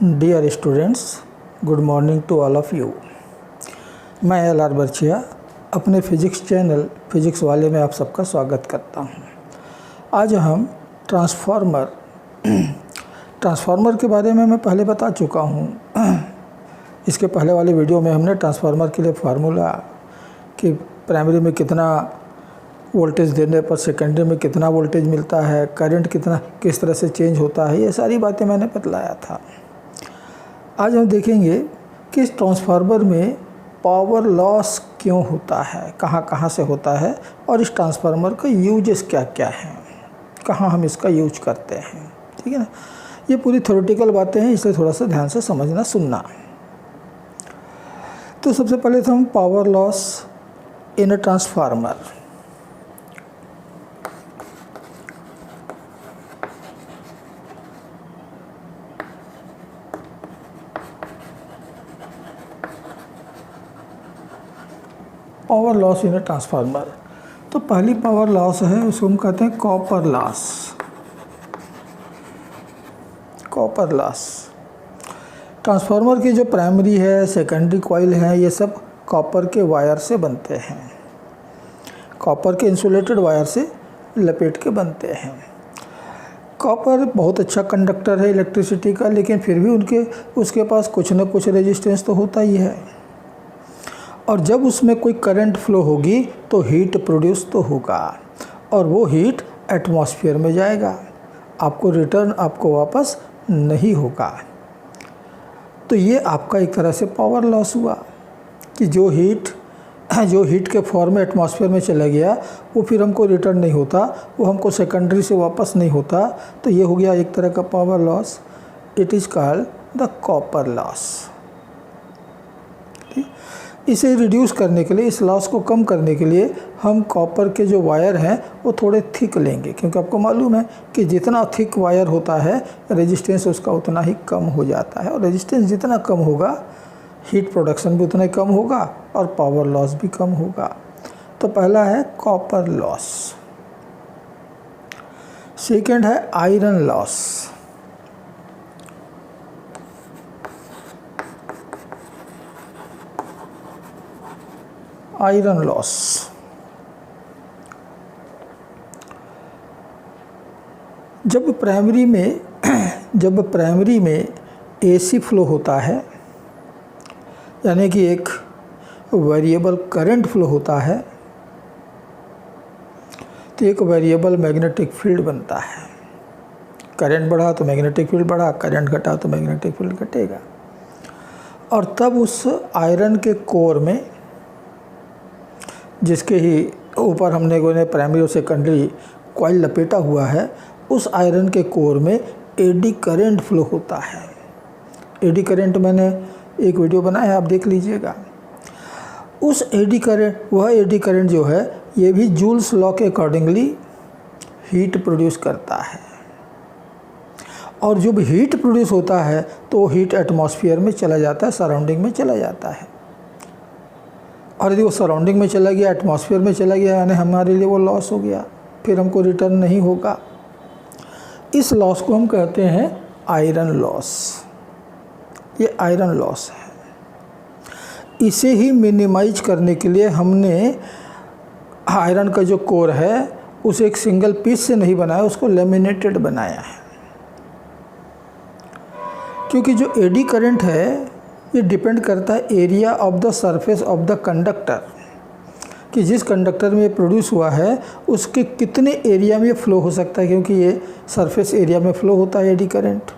Dear students, good morning to all of you. मैं LR Barchiya अपने physics channel physics वाले में आप सबका स्वागत करता हूं। आज हम ट्रांसफार्मर के बारे में मैं पहले बता चुका हूं। इसके पहले वाले वीडियो में हमने ट्रांसफार्मर के लिए फार्मूला कि प्राइमरी में कितना वोल्टेज देने पर सेकेंडरी में कितना वोल्टेज मिलता है, करंट कितना किस तरह से चेंज होता है, ये सारी बातें मैंने बतलाया था। आज हम देखेंगे कि इस ट्रांसफार्मर में पावर लॉस क्यों होता है, कहाँ कहाँ से होता है और इस ट्रांसफार्मर का यूजेस क्या क्या हैं, कहाँ हम इसका यूज करते हैं। ठीक है ना, ये पूरी थ्योरेटिकल बातें हैं, इसलिए थोड़ा सा ध्यान से समझना सुनना। तो सबसे पहले तो हम power loss in a transformer. Power loss in a transformer, तो पहली पावर लॉस है उसको हम कहते हैं copper loss. Copper loss, transformer की जो प्राइमरी है, सेकेंडरी कॉइल है, ये सब कॉपर के वायर से बनते हैं, कॉपर के इंसुलेटेड वायर से लपेट के बनते हैं। कॉपर बहुत अच्छा कंडक्टर है इलेक्ट्रिसिटी का, लेकिन फिर भी उसके पास कुछ न कुछ रेजिस्टेंस तो होता ही है, और जब उसमें कोई करंट फ्लो होगी तो हीट प्रोड्यूस तो होगा, और वो हीट एटमॉस्फेयर में जाएगा, आपको वापस नहीं होगा। तो ये आपका एक तरह से पावर लॉस हुआ कि जो हीट के फॉर्म में एटमॉस्फेयर में चला गया वो फिर हमको रिटर्न नहीं होता, वो हमको सेकेंडरी से वापस नहीं होता। तो ये हो गया एक तरह का power loss. It is called the copper loss. इसे रिड्यूस करने के लिए, इस लॉस को कम करने के लिए हम कॉपर के जो वायर हैं वो थोड़े थिक लेंगे, क्योंकि आपको मालूम है कि जितना थिक वायर होता है रेजिस्टेंस उसका उतना ही कम हो जाता है, और रेजिस्टेंस जितना कम होगा हीट प्रोडक्शन भी उतना ही कम होगा और पावर लॉस भी कम होगा। तो पहला है कॉपर लॉस। सेकेंड है आयरन लॉस। आयरन लॉस, जब प्राइमरी में AC फ्लो होता है, यानी कि एक वेरिएबल करंट फ्लो होता है, तो एक वेरिएबल मैग्नेटिक फील्ड बनता है। करंट बढ़ा तो मैग्नेटिक फील्ड बढ़ा, करंट घटा तो मैग्नेटिक फील्ड घटेगा। और तब उस आयरन के कोर में, जिसके ही ऊपर हमने प्राइमरी और सेकेंडरी कॉइल लपेटा हुआ है, उस आयरन के कोर में एडी करंट फ्लो होता है। एडी करंट मैंने एक वीडियो बनाया है, आप देख लीजिएगा। उस एडी करंट जो है ये भी जूल्स लॉ के अकॉर्डिंगली हीट प्रोड्यूस करता है, और जब हीट प्रोड्यूस होता है तो वो हीट एटमॉस्फेयर में चला जाता है, सराउंडिंग में चला जाता है। और यदि वो सराउंडिंग में चला गया, एटमॉस्फेयर में चला गया, यानी हमारे लिए वो लॉस हो गया, फिर हमको रिटर्न नहीं होगा। इस लॉस को हम कहते हैं आयरन लॉस। ये आयरन लॉस है। इसे ही मिनिमाइज करने के लिए हमने आयरन का जो कोर है उसे एक सिंगल पीस से नहीं बनाया, उसको लेमिनेटेड बनाया है। क्योंकि जो एडी करंट है ये डिपेंड करता है area of the surface of the conductor, कि जिस कंडक्टर में ये प्रोड्यूस हुआ है उसके कितने एरिया में फ्लो हो सकता है, क्योंकि ये सरफेस एरिया में फ्लो होता है एडी करंट।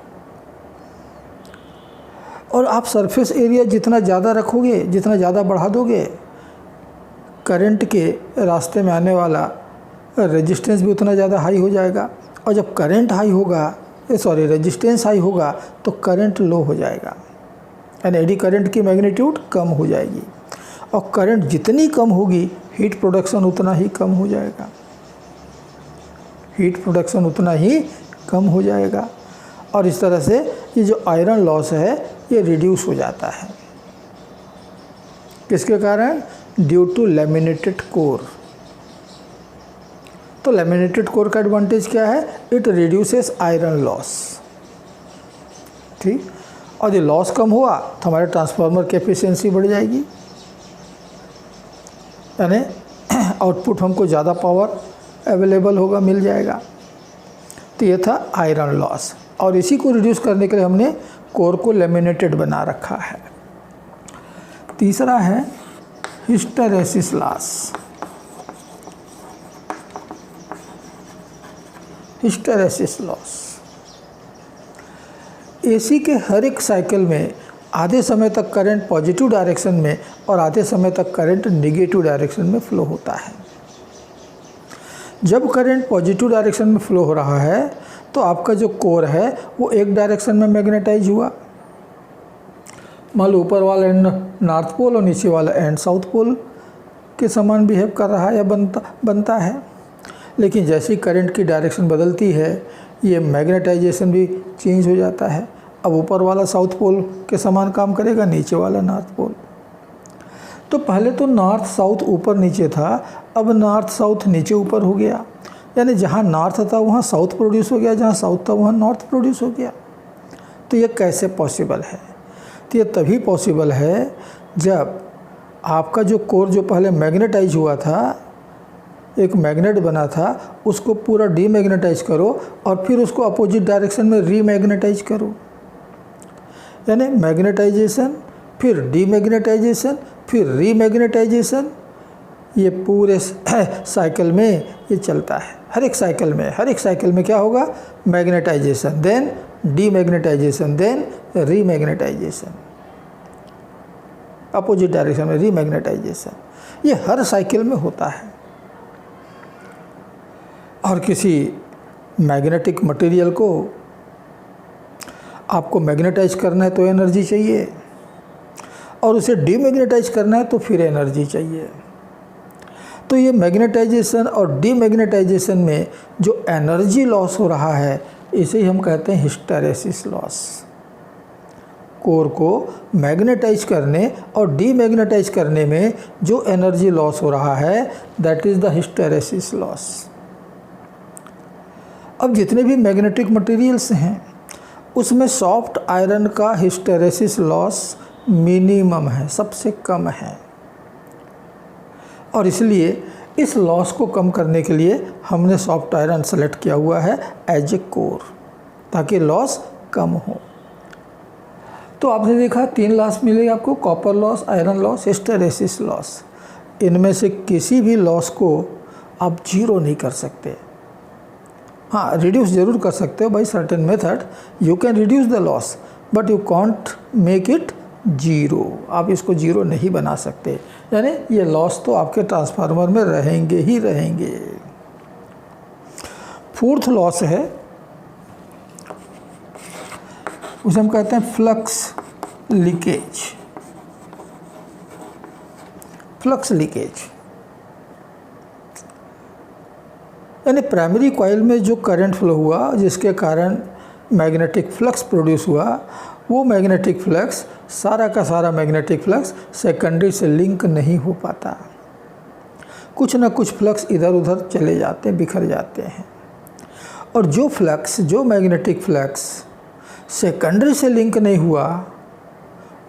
और आप सरफेस एरिया जितना ज़्यादा रखोगे, जितना ज़्यादा बढ़ा दोगे, करंट के रास्ते में आने वाला रेजिस्टेंस भी उतना ज़्यादा हाई हो जाएगा, और जब करंट हाई होगा, रेजिस्टेंस हाई होगा तो करंट लो हो जाएगा, यानी एडी करंट की मैग्नीट्यूड कम हो जाएगी, और करंट जितनी कम होगी हीट प्रोडक्शन उतना ही कम हो जाएगा, हीट प्रोडक्शन उतना ही कम हो जाएगा। और इस तरह से ये जो आयरन लॉस है ये रिड्यूस हो जाता है। किसके कारण? Due to laminated core. तो लैमिनेटेड कोर का एडवांटेज क्या है? It reduces iron loss. ठीक, और ये लॉस कम हुआ तो हमारे ट्रांसफार्मर की एफिशिएंसी बढ़ जाएगी, यानी आउटपुट हमको ज़्यादा पावर अवेलेबल होगा, मिल जाएगा। तो ये था आयरन लॉस, और इसी को रिड्यूस करने के लिए हमने कोर को लेमिनेटेड बना रखा है। तीसरा है hysteresis loss. Hysteresis loss, AC के हर एक साइकिल में आधे समय तक करंट पॉजिटिव डायरेक्शन में और आधे समय तक करंट नेगेटिव डायरेक्शन में फ्लो होता है। जब करंट पॉजिटिव डायरेक्शन में फ्लो हो रहा है तो आपका जो कोर है वो एक डायरेक्शन में मैग्नेटाइज हुआ, मान लो ऊपर वाला एंड नॉर्थ पोल और नीचे वाला एंड साउथ पोल के समान बिहेव कर रहा है या बनता है। लेकिन जैसे ही करंट की डायरेक्शन बदलती है ये मैग्नेटाइजेशन भी चेंज हो जाता है। अब ऊपर वाला साउथ पोल के समान काम करेगा, नीचे वाला नॉर्थ पोल। तो पहले तो नॉर्थ साउथ ऊपर नीचे था, अब नॉर्थ साउथ नीचे ऊपर हो गया, यानी जहाँ नॉर्थ था वहाँ साउथ प्रोड्यूस हो गया, जहाँ साउथ था वहाँ नॉर्थ प्रोड्यूस हो गया। तो ये कैसे पॉसिबल है? तो ये तभी पॉसिबल है जब आपका जो कोर जो पहले मैग्नेटाइज हुआ था, एक मैग्नेट बना था, उसको पूरा डीमैग्नेटाइज करो और फिर उसको अपोजिट डायरेक्शन में रीमैग्नेटाइज करो, यानी मैग्नेटाइजेशन फिर डीमैग्नेटाइजेशन फिर रीमैग्नेटाइजेशन। ये पूरे साइकिल में ये चलता है। हर एक साइकिल में क्या होगा? Magnetisation, then demagnetisation, then remagnetisation, opposite direction में रीमैग्नेटाइजेशन। ये हर साइकिल में होता है। और किसी मैग्नेटिक मटेरियल को आपको मैग्नेटाइज करना है तो एनर्जी चाहिए, और उसे डीमैग्नेटाइज करना है तो फिर एनर्जी चाहिए। तो ये मैग्नेटाइजेशन और डीमैग्नेटाइजेशन में जो एनर्जी लॉस हो रहा है इसे ही हम कहते हैं हिस्टेरेसिस लॉस। कोर को मैग्नेटाइज करने और डीमैग्नेटाइज करने में जो एनर्जी लॉस हो रहा है that is the hysteresis loss. अब जितने भी मैग्नेटिक मटेरियल्स हैं उसमें सॉफ्ट आयरन का हिस्टेरेसिस लॉस मिनिमम है, सबसे कम है, और इसलिए इस लॉस को कम करने के लिए हमने सॉफ्ट आयरन सेलेक्ट किया हुआ है एज ए कोर, ताकि लॉस कम हो। तो आपने देखा 3 लॉस मिलेगा आपको, copper loss, iron loss, hysteresis loss. इनमें से किसी भी लॉस को आप जीरो नहीं कर सकते। हाँ, रिड्यूस जरूर कर सकते हो by certain method, you can reduce the loss but you can't make it zero. आप इसको जीरो नहीं बना सकते, यानी ये लॉस तो आपके ट्रांसफार्मर में रहेंगे ही रहेंगे। फोर्थ लॉस है, उसे हम कहते हैं फ्लक्स लीकेज। फ्लक्स लीकेज यानी प्राइमरी कॉइल में जो करंट फ्लो हुआ जिसके कारण मैग्नेटिक फ्लक्स प्रोड्यूस हुआ, वो मैग्नेटिक फ्लक्स सारा का सारा मैग्नेटिक फ्लक्स सेकेंडरी से लिंक नहीं हो पाता। कुछ ना कुछ फ्लक्स इधर उधर चले जाते हैं, बिखर जाते हैं, और जो फ्लक्स, जो मैग्नेटिक फ्लक्स सेकेंडरी से लिंक नहीं हुआ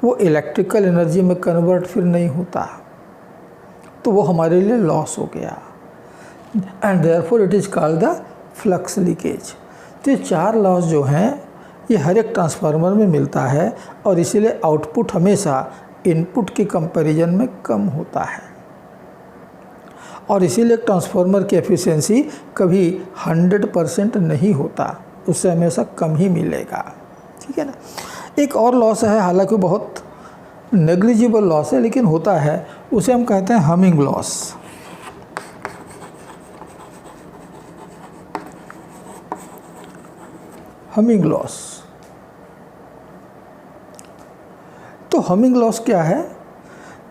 वो इलेक्ट्रिकल एनर्जी में कन्वर्ट फिर नहीं होता, तो वो हमारे लिए लॉस हो गया, and therefore it is called the flux leakage. तो ये 4 लॉस जो हैं ये हर एक ट्रांसफार्मर में मिलता है, और इसीलिए आउटपुट हमेशा इनपुट के कंपैरिजन में कम होता है, और इसीलिए ट्रांसफार्मर की एफिशिएंसी कभी 100% नहीं होता, उससे हमेशा कम ही मिलेगा। ठीक है ना। एक और लॉस है, हालांकि बहुत नेग्लिजिबल लॉस है लेकिन होता है, उसे हम कहते हैं हमिंग लॉस। हमिंग लॉस, तो हमिंग लॉस क्या है?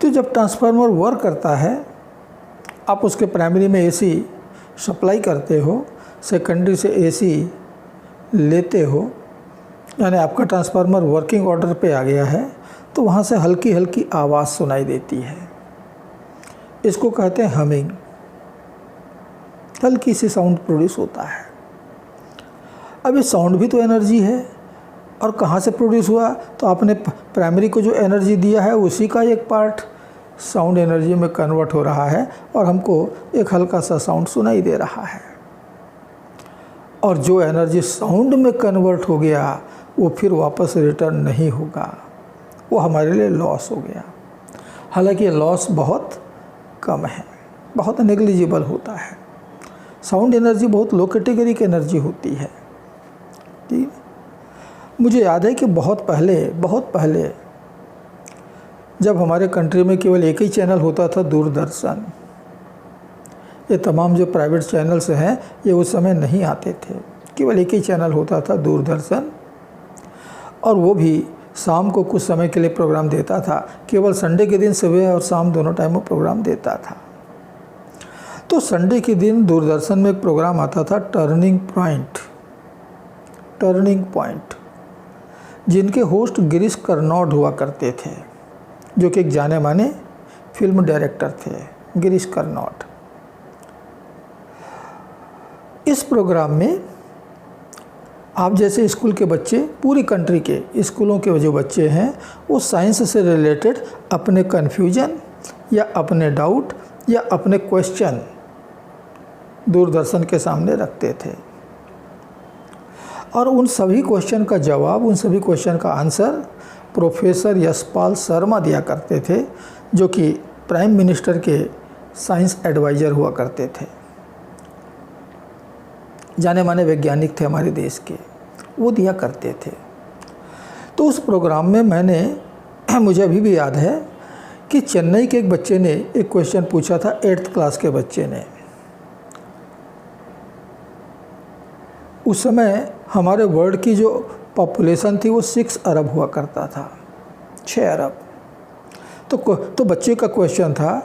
तो जब ट्रांसफार्मर वर्क करता है, आप उसके प्राइमरी में एसी सप्लाई करते हो, सेकेंडरी से एसी लेते हो, यानी आपका ट्रांसफार्मर वर्किंग ऑर्डर पे आ गया है, तो वहाँ से हल्की हल्की आवाज़ सुनाई देती है, इसको कहते हैं हमिंग। हल्की सी साउंड प्रोड्यूस होता है। अब ये साउंड भी तो एनर्जी है, और कहाँ से प्रोड्यूस हुआ, तो आपने प्राइमरी को जो एनर्जी दिया है उसी का एक पार्ट साउंड एनर्जी में कन्वर्ट हो रहा है और हमको एक हल्का सा साउंड सुनाई दे रहा है। और जो एनर्जी साउंड में कन्वर्ट हो गया वो फिर वापस रिटर्न नहीं होगा, वो हमारे लिए लॉस हो गया। हालांकि ये लॉस बहुत कम है, बहुत नेग्लिजिबल होता है। साउंड एनर्जी बहुत लो कैटेगरी की एनर्जी होती है। ठीक, मुझे याद है कि बहुत पहले जब हमारे कंट्री में केवल एक ही चैनल होता था, दूरदर्शन, ये तमाम जो प्राइवेट चैनल्स हैं ये उस समय नहीं आते थे, केवल एक ही चैनल होता था, दूरदर्शन, और वो भी शाम को कुछ समय के लिए प्रोग्राम देता था। केवल संडे के दिन सुबह और शाम दोनों टाइम में प्रोग्राम देता था। तो संडे के दिन दूरदर्शन में एक प्रोग्राम आता था, टर्निंग पॉइंट, जिनके होस्ट गिरीश कर्नाड हुआ करते थे, जो कि एक जाने माने फिल्म डायरेक्टर थे, गिरीश कर्नाड। इस प्रोग्राम में आप जैसे स्कूल के बच्चे, पूरी कंट्री के स्कूलों के जो बच्चे हैं, वो साइंस से रिलेटेड अपने कन्फ्यूजन या अपने डाउट या अपने क्वेश्चन दूरदर्शन के सामने रखते थे और उन सभी क्वेश्चन का जवाब, उन सभी क्वेश्चन का आंसर प्रोफेसर यशपाल शर्मा दिया करते थे, जो कि प्राइम मिनिस्टर के साइंस एडवाइज़र हुआ करते थे, जाने माने वैज्ञानिक थे हमारे देश के, वो दिया करते थे। तो उस प्रोग्राम में मुझे अभी भी याद है कि चेन्नई के एक बच्चे ने एक क्वेश्चन पूछा था, 8th क्लास के बच्चे ने। उस समय हमारे वर्ल्ड की जो पॉपुलेशन थी वो 6 अरब हुआ करता था, 6 अरब। तो बच्चे का क्वेश्चन था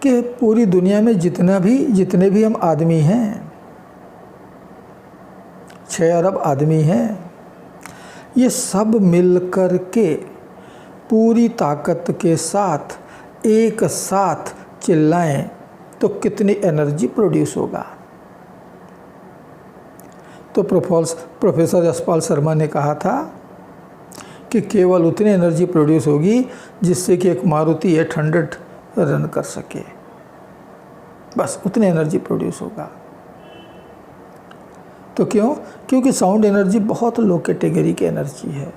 कि पूरी दुनिया में जितने भी हम आदमी हैं, 6 अरब आदमी हैं, ये सब मिलकर के पूरी ताकत के साथ एक साथ चिल्लाएं तो कितनी एनर्जी प्रोड्यूस होगा। तो प्रोफेसर यशपाल शर्मा ने कहा था कि केवल उतनी एनर्जी प्रोड्यूस होगी जिससे कि एक मारुति 800 रन कर सके, बस उतनी एनर्जी प्रोड्यूस होगा। तो क्यों? क्योंकि साउंड एनर्जी बहुत लो कैटेगरी की एनर्जी है,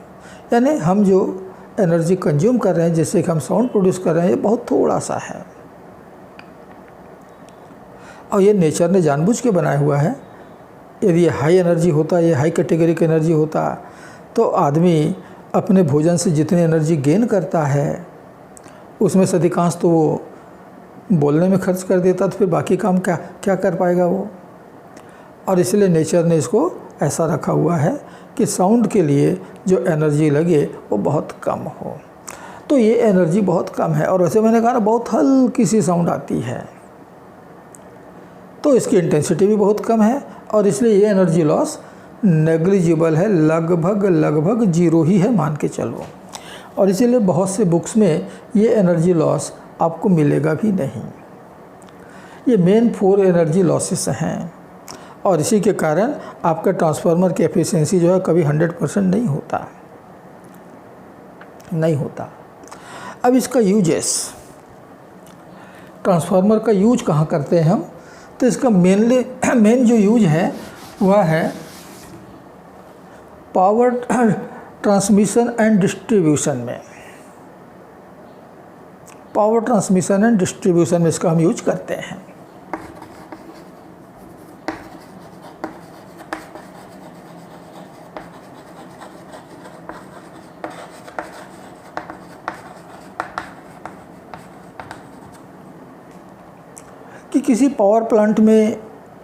यानी हम जो एनर्जी कंज्यूम कर रहे हैं, जिससे कि हम साउंड प्रोड्यूस कर रहे हैं, ये बहुत थोड़ा सा है और ये नेचर ने जानबूझ के बनाया हुआ है। यदि ये हाई एनर्जी होता, ये हाई कैटेगरी की एनर्जी होता, तो आदमी अपने भोजन से जितनी एनर्जी गेन करता है उसमें से अधिकांश तो वो बोलने में खर्च कर देता, तो फिर बाकी काम क्या कर पाएगा वो। और इसलिए नेचर ने इसको ऐसा रखा हुआ है कि साउंड के लिए जो एनर्जी लगे वो बहुत कम हो। तो ये एनर्जी बहुत कम है और वैसे मैंने कहा ना, बहुत हल्की सी साउंड आती है, तो इसकी इंटेंसिटी भी बहुत कम है और इसलिए ये एनर्जी लॉस नेग्लिजिबल है, लगभग जीरो ही है मान के चलो। और इसीलिए बहुत से बुक्स में ये एनर्जी लॉस आपको मिलेगा भी नहीं। ये मेन 4 एनर्जी लॉसेस हैं और इसी के कारण आपका ट्रांसफार्मर की एफिशिएंसी जो है कभी 100% नहीं होता। अब इसका यूजेस, ट्रांसफार्मर का यूज कहाँ करते हैं हम, तो इसका मेन जो यूज है वह है पावर ट्रांसमिशन एंड डिस्ट्रीब्यूशन में। पावर ट्रांसमिशन एंड डिस्ट्रीब्यूशन में इसका हम यूज करते हैं। कि किसी पावर प्लांट में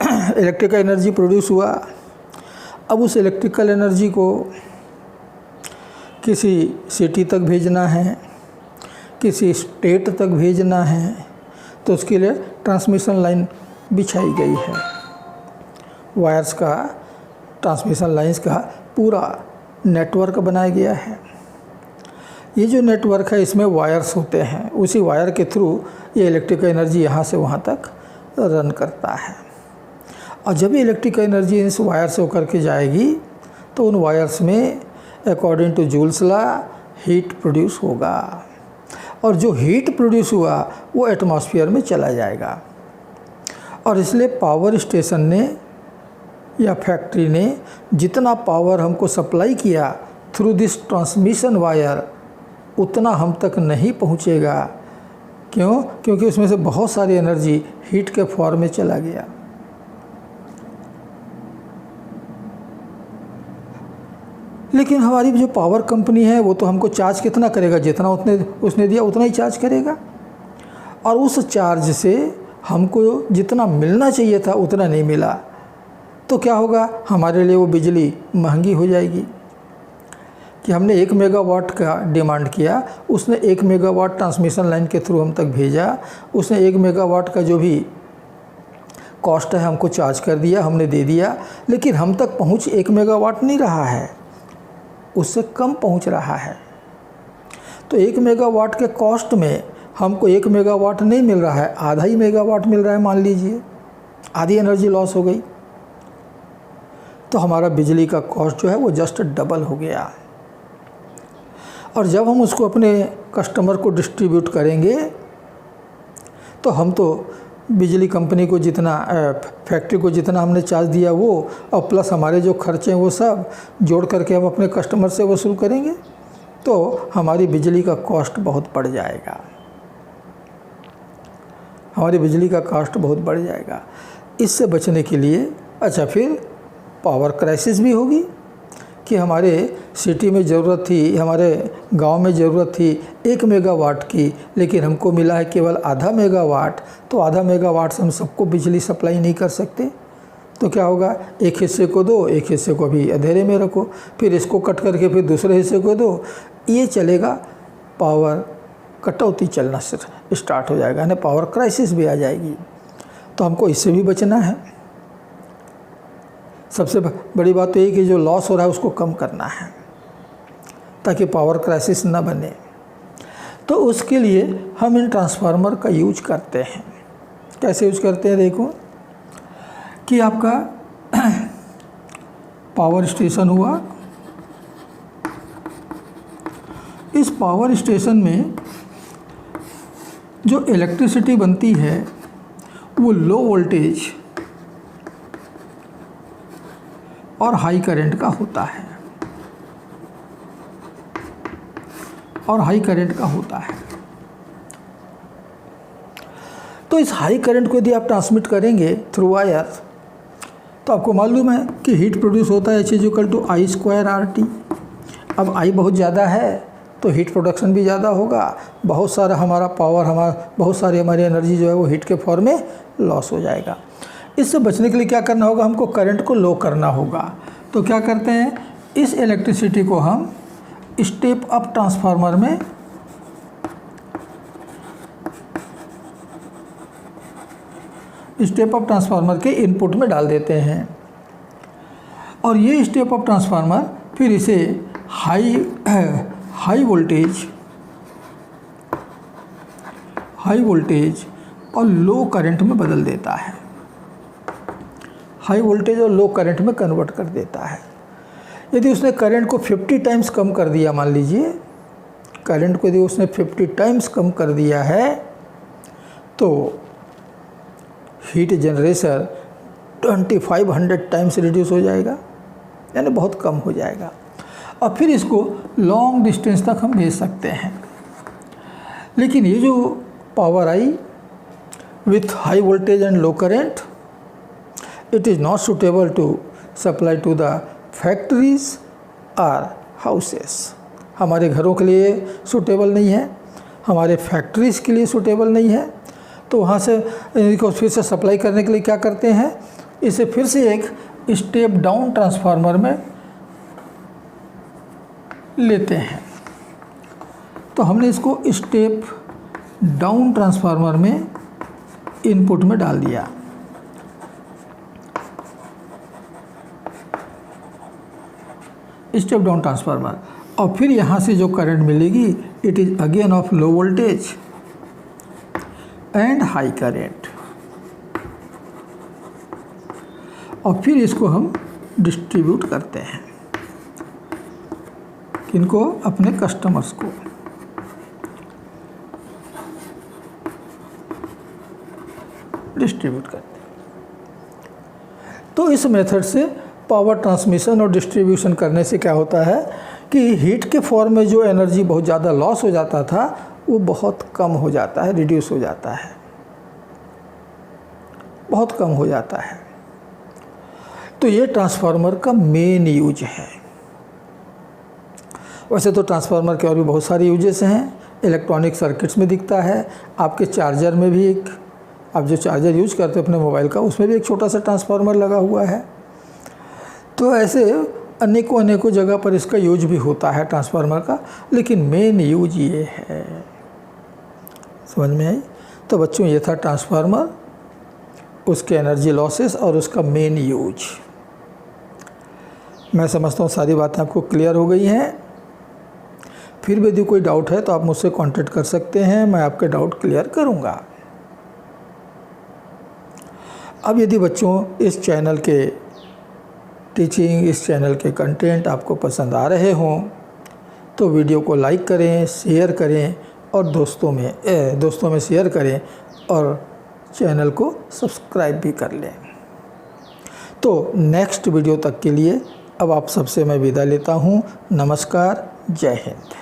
इलेक्ट्रिकल एनर्जी प्रोड्यूस हुआ, अब उस इलेक्ट्रिकल एनर्जी को किसी सिटी तक भेजना है, किसी स्टेट तक भेजना है, तो उसके लिए ट्रांसमिशन लाइन बिछाई गई है। वायर्स का, ट्रांसमिशन लाइंस का पूरा नेटवर्क बनाया गया है। ये जो नेटवर्क है इसमें वायर्स होते हैं, उसी वायर के थ्रू ये इलेक्ट्रिकल एनर्जी यहाँ से वहाँ तक रन करता है। और जब ये इलेक्ट्रिकल एनर्जी इस वायर से होकर के जाएगी तो उन वायर्स में according to Joule's law heat produce होगा, और जो हीट प्रोड्यूस हुआ वो एटमॉस्फेयर में चला जाएगा। और इसलिए पावर स्टेशन ने या फैक्ट्री ने जितना पावर हमको सप्लाई किया थ्रू दिस ट्रांसमिशन वायर, उतना हम तक नहीं पहुंचेगा। क्यों? क्योंकि उसमें से बहुत सारी एनर्जी हीट के फॉर्म में चला गया। लेकिन हमारी जो पावर कंपनी है वो तो हमको चार्ज कितना करेगा, जितना उसने दिया उतना ही चार्ज करेगा, और उस चार्ज से हमको जितना मिलना चाहिए था उतना नहीं मिला। तो क्या होगा, हमारे लिए वो बिजली महंगी हो जाएगी। कि हमने 1 मेगावाट का डिमांड किया, उसने 1 मेगावाट ट्रांसमिशन लाइन के थ्रू हम तक भेजा, उसने 1 मेगावाट का जो भी कॉस्ट है हमको चार्ज कर दिया, हमने दे दिया, लेकिन हम तक पहुंच 1 मेगावाट नहीं रहा है, उससे कम पहुंच रहा है। तो 1 मेगावाट के कॉस्ट में हमको 1 मेगावाट नहीं मिल रहा है, आधा ही मेगावाट मिल रहा है, मान लीजिए आधी एनर्जी लॉस हो गई। तो हमारा बिजली का कॉस्ट जो है वो जस्ट डबल हो गया। और जब हम उसको अपने कस्टमर को डिस्ट्रीब्यूट करेंगे तो हम तो बिजली कंपनी को जितना फैक्ट्री को जितना हमने चार्ज दिया वो, और प्लस हमारे जो खर्चे हैं वो सब जोड़ करके हम अपने कस्टमर से वसूल करेंगे, तो हमारी बिजली का कॉस्ट बहुत बढ़ जाएगा, हमारी बिजली का कॉस्ट बहुत बढ़ जाएगा। इससे बचने के लिए अच्छा फिर पावर क्राइसिस भी होगी कि हमारे सिटी में ज़रूरत थी, हमारे गांव में ज़रूरत थी 1 मेगावाट की, लेकिन हमको मिला है केवल आधा मेगावाट। तो आधा मेगावाट से हम सबको बिजली सप्लाई नहीं कर सकते, तो क्या होगा, एक हिस्से को दो, एक हिस्से को अभी अंधेरे में रखो, फिर इसको कट करके फिर दूसरे हिस्से को दो, ये चलेगा, पावर कटौती चलना स्टार्ट हो जाएगा, यानी पावर क्राइसिस भी आ जाएगी। तो हमको इससे भी बचना है। सबसे बड़ी बात तो ये कि जो लॉस हो रहा है उसको कम करना है ताकि पावर क्राइसिस न बने। तो उसके लिए हम इन ट्रांसफार्मर का यूज करते हैं। कैसे यूज करते हैं, देखो कि आपका पावर स्टेशन हुआ, इस पावर स्टेशन में जो इलेक्ट्रिसिटी बनती है वो लो वोल्टेज और हाई करंट का होता है, और हाई करंट का होता है। तो इस हाई करंट को यदि आप ट्रांसमिट करेंगे थ्रू वायर, तो आपको मालूम है कि हीट प्रोड्यूस होता है H=I²RT। अब I बहुत ज़्यादा है तो हीट प्रोडक्शन भी ज़्यादा होगा, बहुत सारा हमारा पावर, बहुत सारी हमारी एनर्जी जो है वो हीट के फॉर्म में लॉस हो जाएगा। इससे बचने के लिए क्या करना होगा, हमको करंट को लो करना होगा। तो क्या करते हैं, इस इलेक्ट्रिसिटी को हम स्टेप अप ट्रांसफार्मर में स्टेप अप ट्रांसफार्मर के इनपुट में डाल देते हैं, और ये स्टेप अप ट्रांसफार्मर फिर इसे हाई वोल्टेज और लो करंट में बदल देता है, हाई वोल्टेज और लो करंट में कन्वर्ट कर देता है। यदि उसने करंट को 50 टाइम्स कम कर दिया, मान लीजिए करंट को यदि उसने 50 टाइम्स कम कर दिया है, तो हीट जनरेशन 2500 टाइम्स रिड्यूस हो जाएगा, यानी बहुत कम हो जाएगा, और फिर इसको लॉन्ग डिस्टेंस तक हम भेज सकते हैं। लेकिन ये जो power I with high voltage and low current, it is not suitable to supply to the factories or houses। हमारे घरों के लिए सूटेबल नहीं है, हमारे फैक्ट्रीज़ के लिए सूटेबल नहीं है। तो वहाँ से इनको फिर से सप्लाई करने के लिए क्या करते हैं, इसे फिर से एक स्टेप डाउन ट्रांसफार्मर में लेते हैं। तो हमने इसको स्टेप डाउन ट्रांसफार्मर में इनपुट में डाल दिया। स्टेप डाउन ट्रांसफार्मर, और फिर यहाँ से जो करंट मिलेगी it is again of low voltage and high current, और फिर इसको हम डिस्ट्रीब्यूट करते हैं। किनको? अपने कस्टमर्स को। डिस्ट्रीब्यूट करते हैं। तो इस मेथड से पावर ट्रांसमिशन और डिस्ट्रीब्यूशन करने से क्या होता है कि हीट के फॉर्म में जो एनर्जी बहुत ज़्यादा लॉस हो जाता था वो बहुत कम हो जाता है, रिड्यूस हो जाता है, बहुत कम हो जाता है। तो ये ट्रांसफार्मर का मेन यूज है। वैसे तो ट्रांसफार्मर के और भी बहुत सारे यूजेस हैं। इलेक्ट्रॉनिक सर्किट्स में दिखता है, आपके चार्जर में भी एक, आप जो चार्जर यूज करते हो अपने मोबाइल का, उसमें भी एक छोटा सा ट्रांसफार्मर लगा हुआ है। तो ऐसे अनेकों जगह पर इसका यूज भी होता है ट्रांसफार्मर का, लेकिन मेन यूज ये है। समझ में आई? तो बच्चों ये था ट्रांसफार्मर, उसके एनर्जी लॉसेस और उसका मेन यूज। मैं समझता हूँ सारी बातें आपको क्लियर हो गई हैं। फिर भी यदि कोई डाउट है तो आप मुझसे कांटेक्ट कर सकते हैं, मैं आपके डाउट क्लियर करूँगा। अब यदि बच्चों इस चैनल के टीचिंग, इस चैनल के कंटेंट आपको पसंद आ रहे हों तो वीडियो को लाइक करें, शेयर करें और दोस्तों में शेयर करें और चैनल को सब्सक्राइब भी कर लें। तो नेक्स्ट वीडियो तक के लिए अब आप सबसे मैं विदा लेता हूँ। नमस्कार, जय हिंद।